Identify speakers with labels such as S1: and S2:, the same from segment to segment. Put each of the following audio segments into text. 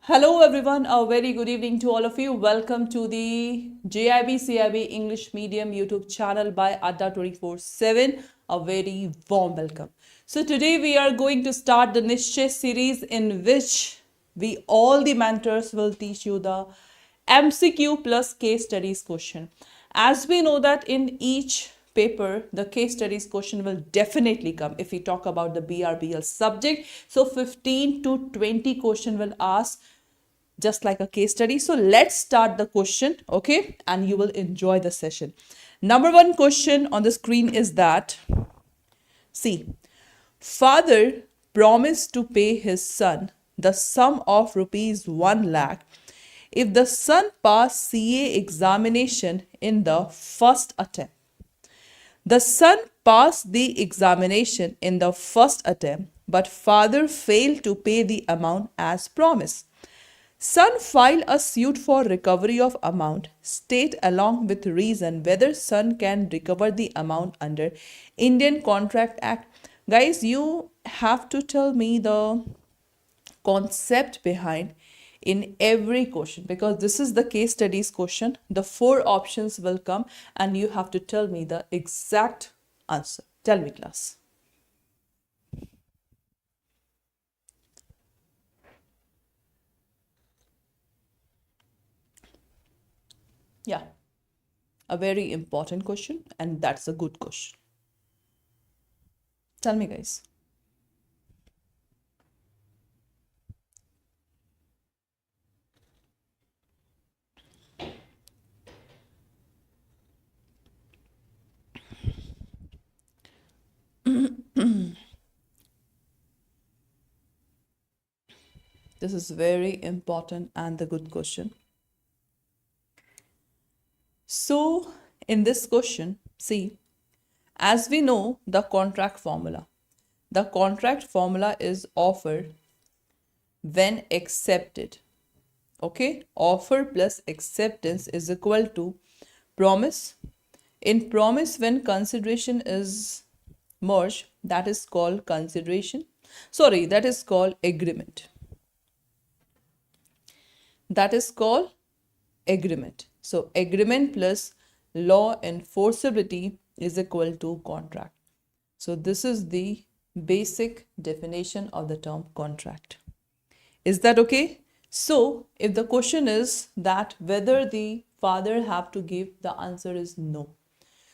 S1: Hello everyone, a very good evening to all of you. Welcome to the JIB CIB English Medium YouTube channel by Adda 24/7. A very warm welcome. So today we are going to start the NISHCHAY series in which we all the mentors will teach you the MCQ plus case studies question. As we know that in each paper, the case studies question will definitely come if we talk about the BRBL subject. So 15 to 20 question will ask just like a case study. So let's start the question, okay? And you will enjoy the session. Number one question on the screen is that, see, father promised to pay his son the sum of rupees 1 lakh if the son passed CA examination in the first attempt. The son passed the examination in the first attempt, but father failed to pay the amount as promised. Son filed a suit for recovery of amount. State along with reason whether son can recover the amount under Indian Contract Act. Guys, you have to tell me the concept behind in every question because this is the case studies question. The four options will come and you have to tell me the exact answer. Tell me, class. Yeah, a very important question, and that's a good question. Tell me, guys. This is very important and the good question. So, in this question, see, as we know the contract formula is offered when accepted. Okay, offer plus acceptance is equal to promise. In promise, when consideration is merged, that is called consideration. Sorry, that is called agreement. That is called agreement. So agreement plus law enforceability is equal to contract. So this is the basic definition of the term contract. Is that okay? So if the question is that whether the father have to give, the answer is no.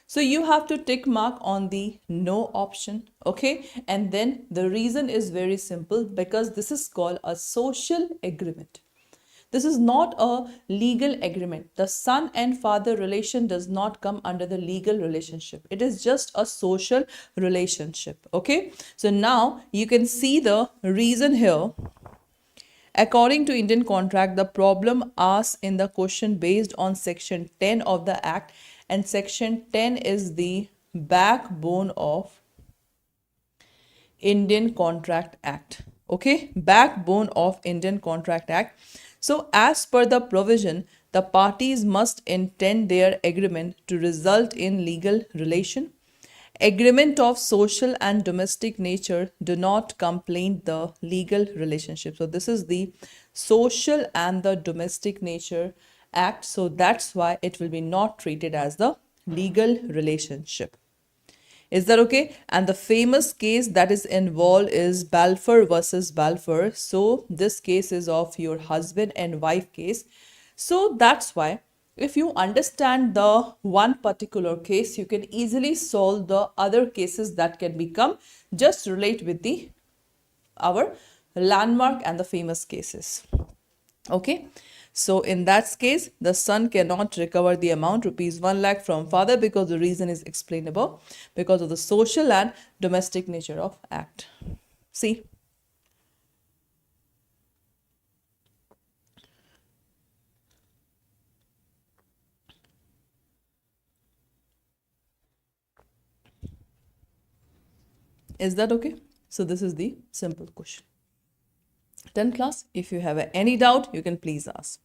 S1: So you have to tick mark on the no option, okay? And then the reason is very simple because this is called a social agreement. This is not a legal agreement. The son and father relation does not come under the legal relationship. It is just a social relationship. Okay. So now you can see the reason here. According to Indian contract, the problem asked in the question based on section 10 of the act, and section 10 is the backbone of Indian Contract Act. Okay, backbone of Indian Contract Act. So as per the provision, the parties must intend their agreement to result in legal relation. Agreement of social and domestic nature do not complain the legal relationship. So this is the social and the domestic nature act. So that's why it will be not treated as the legal relationship. Is that okay? And the famous case that is involved is Balfour versus Balfour. So this case is of your husband and wife case. So that's why if you understand the one particular case, you can easily solve the other cases that can become. Just relate with the our landmark and the famous cases. Okay. So in that case, the son cannot recover the amount rupees 1 lakh from father because the reason is explained above because of the social and domestic nature of act. See. Is that okay? So this is the simple question. 10 class, if you have any doubt, you can please ask.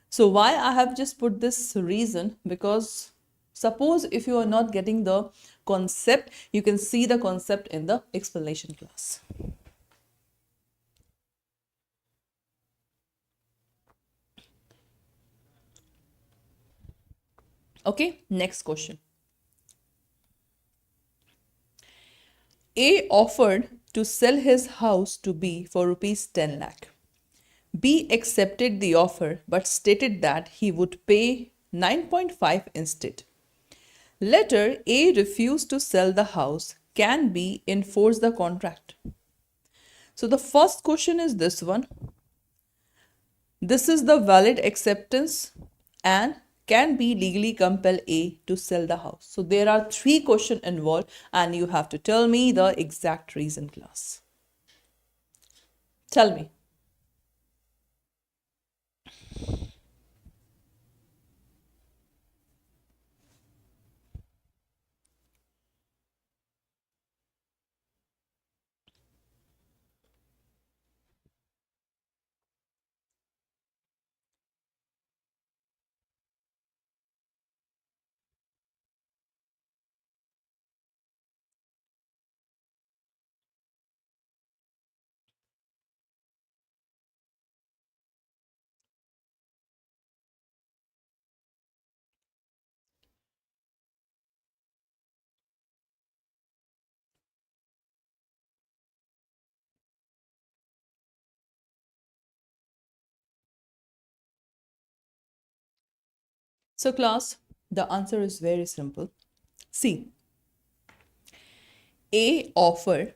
S1: So why I have just put this reason, because suppose if you are not getting the concept, you can see the concept in the explanation class. Okay, next question. A offered to sell his house to B for rupees 10 lakh. B accepted the offer but stated that he would pay 9.5 instead. Later, A refused to sell the house. Can B enforce the contract? So the first question is this one. This is the valid acceptance and can B legally compel A to sell the house? So there are three questions involved and you have to tell me the exact reason, class. Tell me. So class, the answer is very simple. See, A offer,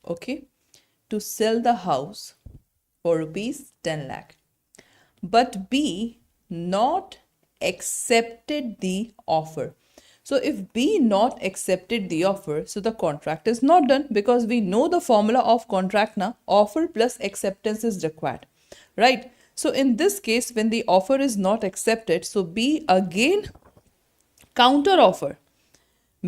S1: okay, to sell the house for rupees 10 lakh. But B not accepted the offer. So if B not accepted the offer, so the contract is not done because we know the formula of contract now, offer plus acceptance is required, right? So in this case, when the offer is not accepted, so B again counter offer.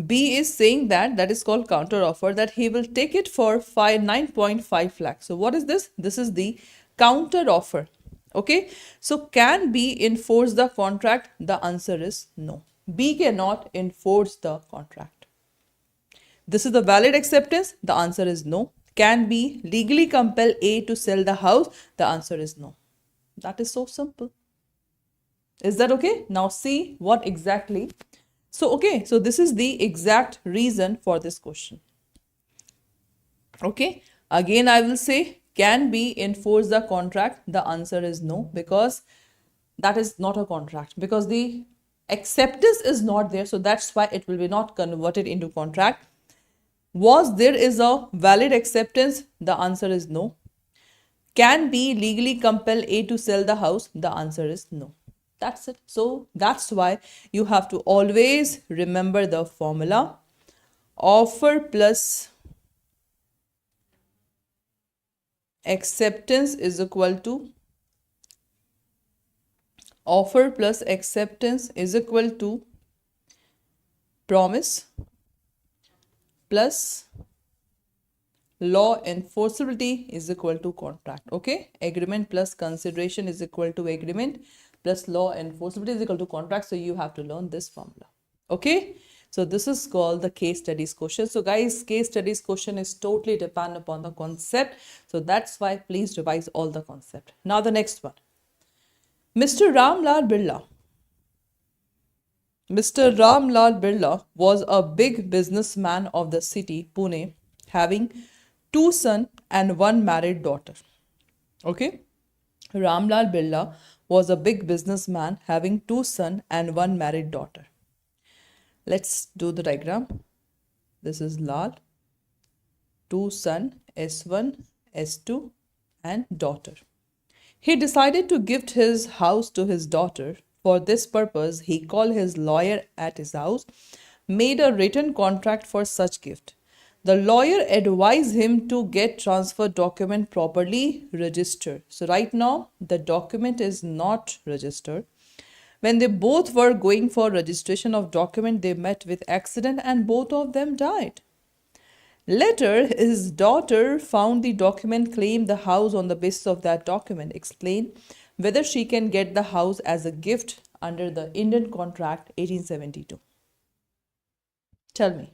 S1: B is saying that is called counter offer, that he will take it for 9.5 lakh. So what is this? This is the counter offer. Okay. So can B enforce the contract? The answer is no. B cannot enforce the contract. This is the valid acceptance. The answer is no. Can B legally compel A to sell the house? The answer is no. That is so simple. Is that okay? Now see what exactly. So, okay, so this is the exact reason for this question. Okay, again I will say, can B enforce the contract? The answer is no, because that is not a contract, because the acceptance is not there. So that's why it will be not converted into contract. Was there is a valid acceptance? The answer is no. Can B legally compel A to sell the house? The answer is no. That's it. So that's why you have to always remember the formula. Offer plus acceptance is equal to promise plus law enforceability is equal to contract. Okay, agreement plus consideration is equal to agreement plus law enforceability is equal to contract. So you have to learn this formula. Okay, so this is called the case studies question. So guys, case studies question is totally dependent upon the concept. So that's why please revise all the concept. Now the next one. Mr. Ramlal Birla was a big businessman of the city, Pune, having two sons and one married daughter. Okay. Ramlal Birla was a big businessman having two sons and one married daughter. Let's do the diagram. This is Lal, two son, S1, S2, and daughter. He decided to gift his house to his daughter. For this purpose, he called his lawyer at his house, made a written contract for such gift. The lawyer advised him to get transfer document properly registered. So right now, the document is not registered. When they both were going for registration of document, they met with accident and both of them died. Later, his daughter found the document, claimed the house on the basis of that document, explain whether she can get the house as a gift under the Indian Contract 1872. Tell me.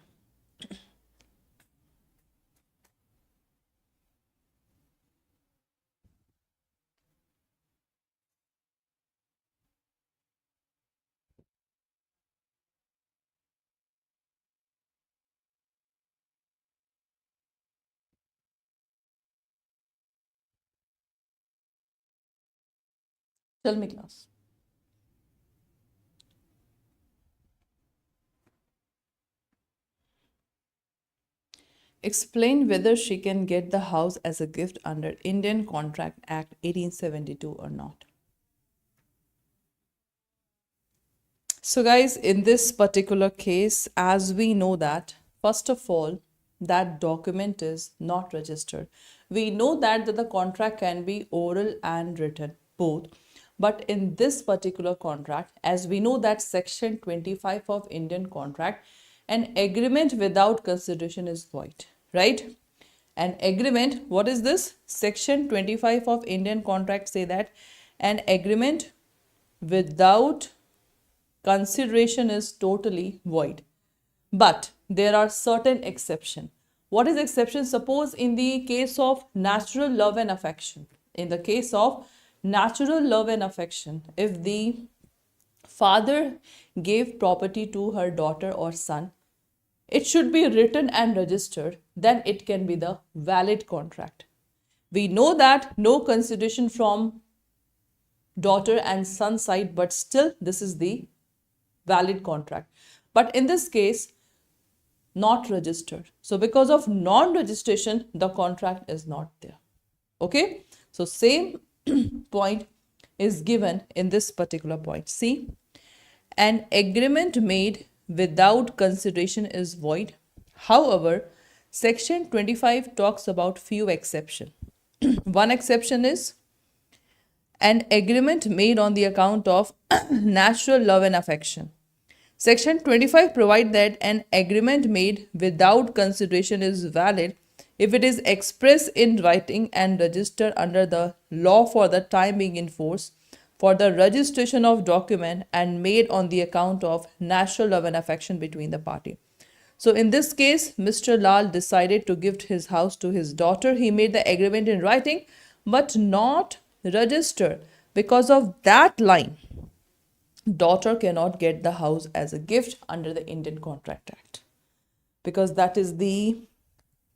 S1: Tell me, class. Explain whether she can get the house as a gift under Indian Contract Act 1872 or not. So, guys, in this particular case, as we know that, first of all, that document is not registered. We know that the contract can be oral and written, both. But in this particular contract, as we know that Section 25 of Indian Contract, an agreement without consideration is void, right? An agreement, what is this? Section 25 of Indian Contract say that an agreement without consideration is totally void. But there are certain exceptions. What is exception? Suppose in the case of natural love and affection, in the case of natural love and affection, if the father gave property to her daughter or son, it should be written and registered, then it can be the valid contract. We know that no consideration from daughter and son side, but still this is the valid contract. But in this case, not registered. So because of non-registration, the contract is not there. Okay. So same point is given in this particular point. See, an agreement made without consideration is void. However, Section 25 talks about few exceptions. One exception is an agreement made on the account of natural love and affection. Section 25 provides that an agreement made without consideration is valid if it is expressed in writing and registered under the law for the time being in force for the registration of document and made on the account of natural love and affection between the party. So in this case, Mr. Lal decided to gift his house to his daughter. He made the agreement in writing but not registered. Because of that line, daughter cannot get the house as a gift under the Indian Contract Act, because that is the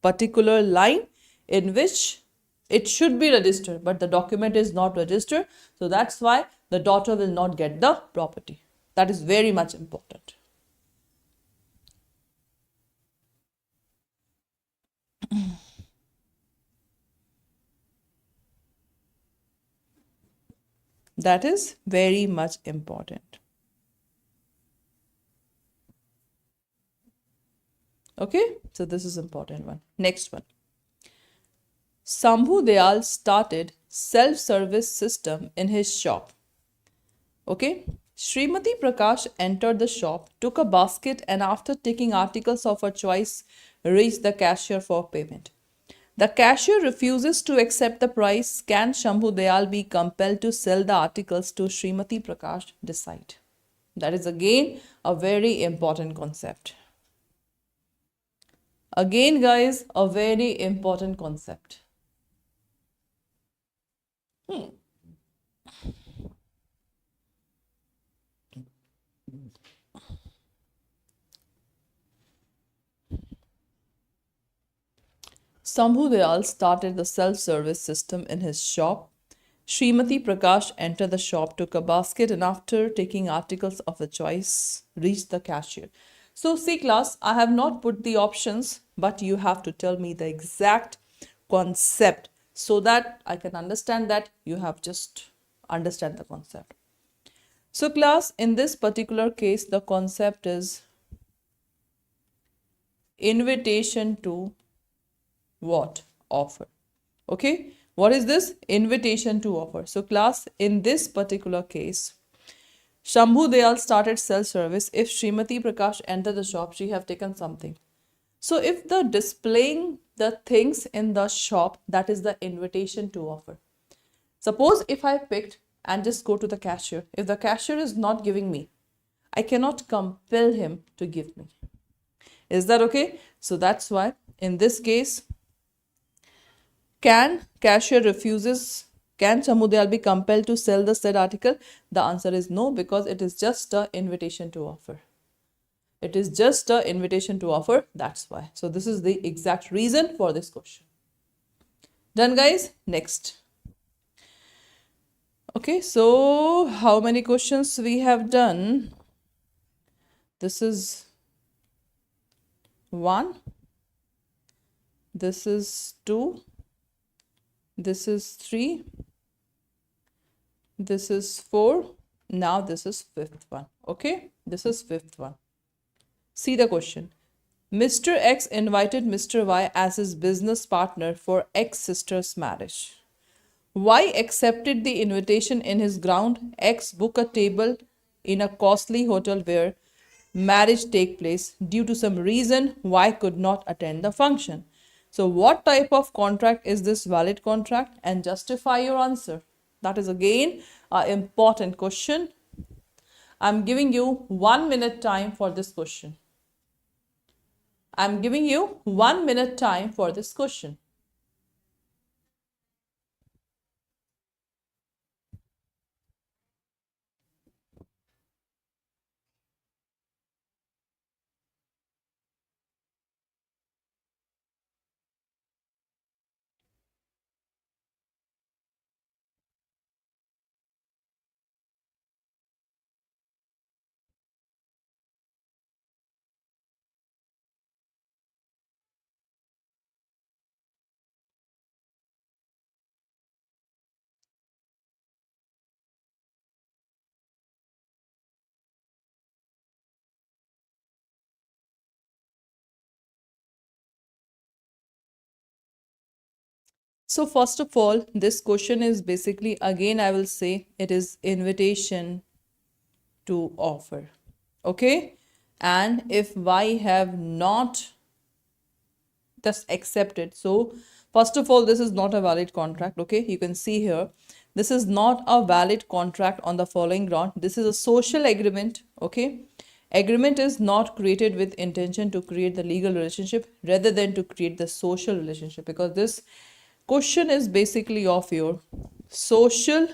S1: particular line in which it should be registered, but the document is not registered. So that's why the daughter will not get the property. That is very much important. That is very much important. Okay, so this is important one. Next one. Shambhu Dayal started self-service system in his shop. Okay, Srimati Prakash entered the shop, took a basket, and after taking articles of her choice, reached the cashier for payment. The cashier refuses to accept the price. Can Shambhu Dayal be compelled to sell the articles to Srimati Prakash? Decide. That is again a very important concept. Again, guys, a very important concept. Shambhu Dayal started the self-service system in his shop. Srimati Prakash entered the shop, took a basket, and after taking articles of her choice, reached the cashier. So, see class, I have not put the options, but you have to tell me the exact concept so that I can understand that you have just understand the concept. So, class, in this particular case, the concept is invitation to what? Offer. Okay, what is this? Invitation to offer. So class, in this particular case, Shambhu Dayal started self-service. If Srimati Prakash entered the shop, she have taken something. So if the displaying the things in the shop, that is the invitation to offer. Suppose if I picked and just go to the cashier, if the cashier is not giving me, I cannot compel him to give me. Is that okay? So that's why in this case, can cashier refuses, can Shambhu Dayal be compelled to sell the said article? The answer is no, because it is just an invitation to offer. It is just an invitation to offer. That's why. So this is the exact reason for this question. Done, guys? Next. Okay, so how many questions we have done? This is 1, this is 2, this is 3, this is 4, now this is fifth one. Okay, this is fifth one. See the question. Mr. X invited Mr. Y as his business partner for X sister's marriage. Y accepted the invitation in his ground. X booked a table in a costly hotel where marriage take place. Due to some reason, Y could not attend the function. So what type of contract is this valid contract? And justify your answer. That is again an important question. I'm giving you 1 minute time for this question. I'm giving you 1 minute time for this question. So first of all, this question is basically, again, I will say it is invitation to offer. Okay. And if Y have not just accepted, so first of all, this is not a valid contract. Okay. You can see here, this is not a valid contract on the following ground. This is a social agreement. Okay. Agreement is not created with intention to create the legal relationship rather than to create the social relationship, because this question is basically of your social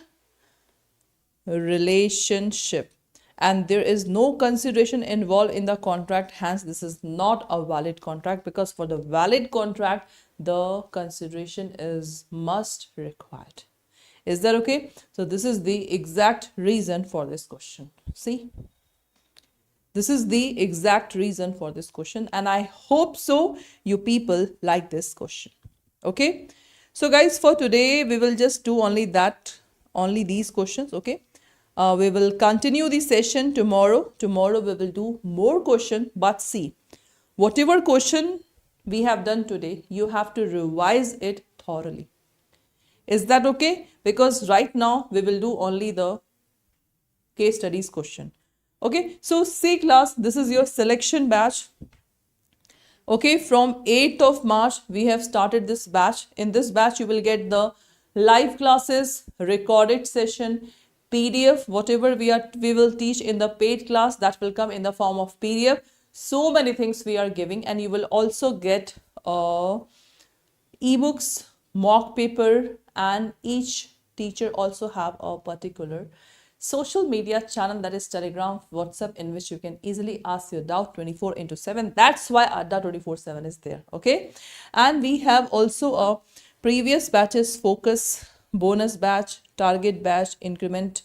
S1: relationship and there is no consideration involved in the contract. Hence, this is not a valid contract, because for the valid contract, the consideration is must required. Is that okay? So this is the exact reason for this question. See, this is the exact reason for this question, and I hope so you people like this question. Okay. So guys, for today, we will just do only these questions. Okay. We will continue the session tomorrow. Tomorrow we will do more question, but see, whatever question we have done today, you have to revise it thoroughly. Is that okay? Because right now we will do only the case studies question. Okay. So see class, this is your selection batch. Okay, from 8th of March, we have started this batch. In this batch, you will get the live classes, recorded session, PDF, whatever we will teach in the paid class, that will come in the form of PDF. So many things we are giving, and you will also get ebooks, mock paper, and each teacher also have a particular social media channel, that is Telegram, WhatsApp, in which you can easily ask your doubt 24/7. That's why Adda 24/7 is there. Okay. And we have also a previous batches, focus, bonus batch, target batch, increment,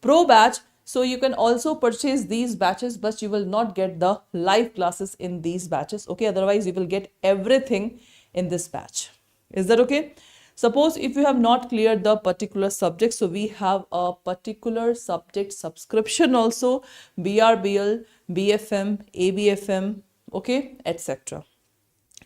S1: pro batch. So you can also purchase these batches, but you will not get the live classes in these batches. Okay. Otherwise, you will get everything in this batch. Is that okay? Suppose if you have not cleared the particular subject, so we have a particular subject subscription also, BRBL, BFM, ABFM, okay, etc.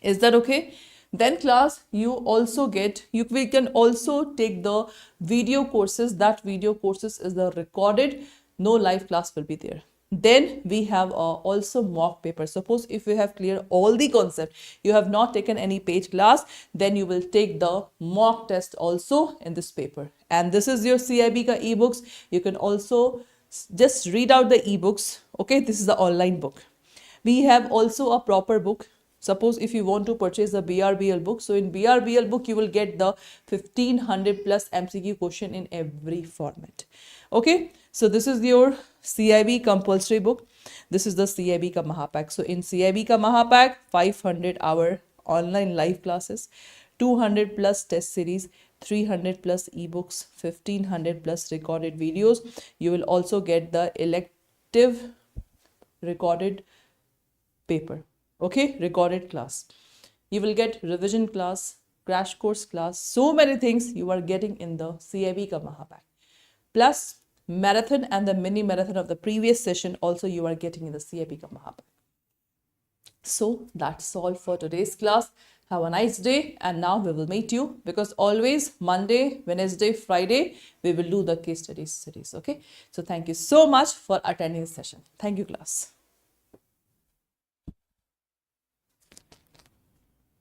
S1: Is that okay? Then class, we can also take the video courses. That video courses is the recorded, no live class will be there. Then we have also mock paper. Suppose if you have cleared all the concept, you have not taken any paid class, then you will take the mock test also in this paper. And this is your CIB ka ebooks. You can also just read out the ebooks. Okay, this is the online book. We have also a proper book. Suppose if you want to purchase the BRBL book, so in BRBL book, you will get the 1500 plus MCQ question in every format. Okay, so this is your CIB compulsory book. This is the CIB ka Mahapack. So in CIB ka Mahapack, 500 hour online live classes, 200 plus test series, 300 plus ebooks, 1500 plus recorded videos. You will also get the elective recorded paper, okay, recorded class. You will get revision class, crash course class, so many things you are getting in the CAIIB ka Mahapack. Plus marathon and the mini marathon of the previous session also you are getting in the CAIIB ka Mahapack. So that's all for today's class. Have a nice day, and now we will meet you, because always Monday, Wednesday, Friday we will do the case studies series. Okay, so thank you so much for attending this session. Thank you, class.